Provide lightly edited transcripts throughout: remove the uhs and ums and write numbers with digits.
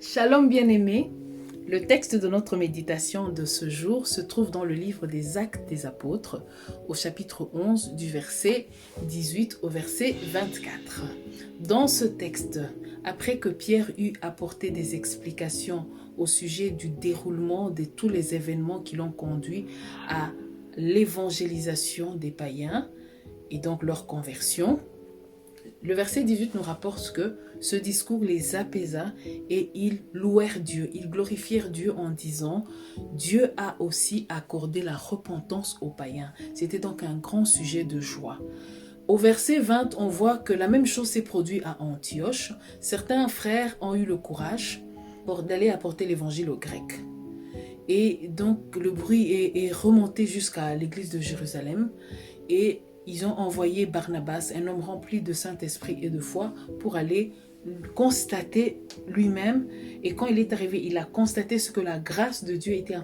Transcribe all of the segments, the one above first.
Shalom bien-aimés, le texte de notre méditation de ce jour se trouve dans le livre des Actes des Apôtres, au chapitre 11, du verset 18 au verset 24. Dans ce texte, après que Pierre eut apporté des explications au sujet du déroulement de tous les événements qui l'ont conduit à l'évangélisation des païens et donc leur conversion, le verset 18 nous rapporte que ce discours les apaisa et ils louèrent Dieu, ils glorifièrent Dieu en disant « Dieu a aussi accordé la repentance aux païens ». C'était donc un grand sujet de joie. Au verset 20, on voit que la même chose s'est produite à Antioche. Certains frères ont eu le courage d'aller apporter l'évangile aux Grecs. Et donc le bruit est remonté jusqu'à l'église de Jérusalem et ils ont envoyé Barnabas, un homme rempli de Saint-Esprit et de foi, pour aller constater lui-même. Et quand il est arrivé, il a constaté ce que la grâce de Dieu était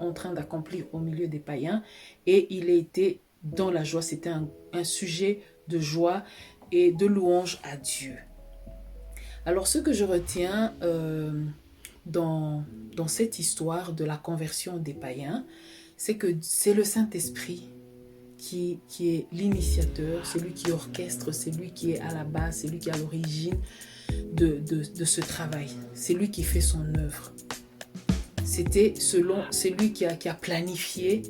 en train d'accomplir au milieu des païens. Et il était dans la joie. C'était un sujet de joie et de louange à Dieu. Alors ce que je retiens dans cette histoire de la conversion des païens, c'est que c'est le Saint-Esprit qui est l'initiateur, c'est lui qui orchestre, c'est lui qui est à la base, c'est lui qui est à l'origine de ce travail. C'est lui qui fait son œuvre. C'est lui qui a planifié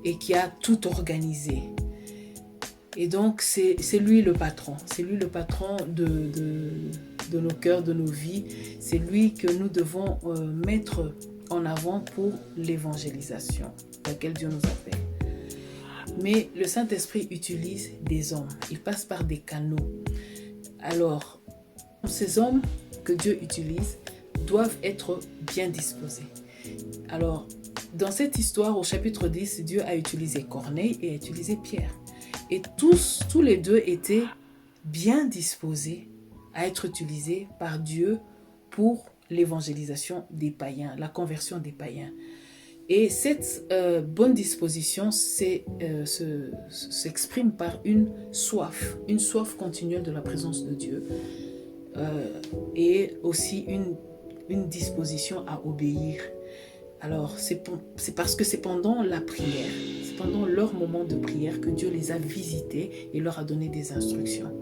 et qui a tout organisé. Et donc, c'est lui le patron. C'est lui le patron de nos cœurs, de nos vies. C'est lui que nous devons mettre en avant pour l'évangélisation, laquelle Dieu nous appelle. Mais le Saint-Esprit utilise des hommes. Il passe par des canaux. Alors, ces hommes que Dieu utilise doivent être bien disposés. Alors, dans cette histoire, au chapitre 10, Dieu a utilisé Corneille et a utilisé Pierre. Et tous les deux étaient bien disposés à être utilisés par Dieu pour l'évangélisation des païens, la conversion des païens. Et cette bonne disposition s'exprime par une soif continuelle de la présence de Dieu et aussi une disposition à obéir. Alors, c'est parce que c'est pendant la prière, c'est pendant leur moment de prière que Dieu les a visités et leur a donné des instructions.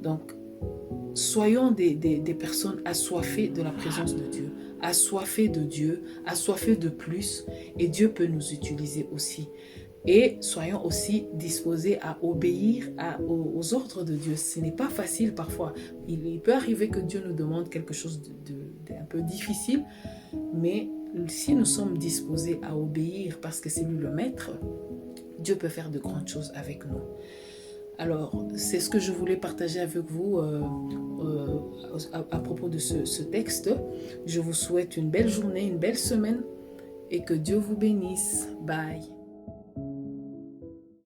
Donc, soyons des personnes assoiffées de la présence de Dieu, assoiffées de Dieu, assoiffées de plus, et Dieu peut nous utiliser aussi. Et soyons aussi disposés à obéir aux ordres de Dieu. Ce n'est pas facile parfois. Il peut arriver que Dieu nous demande quelque chose d'un peu difficile, mais si nous sommes disposés à obéir parce que c'est lui le maître, Dieu peut faire de grandes choses avec nous. Alors, c'est ce que je voulais partager avec vous à propos de ce texte. Je vous souhaite une belle journée, une belle semaine et que Dieu vous bénisse. Bye.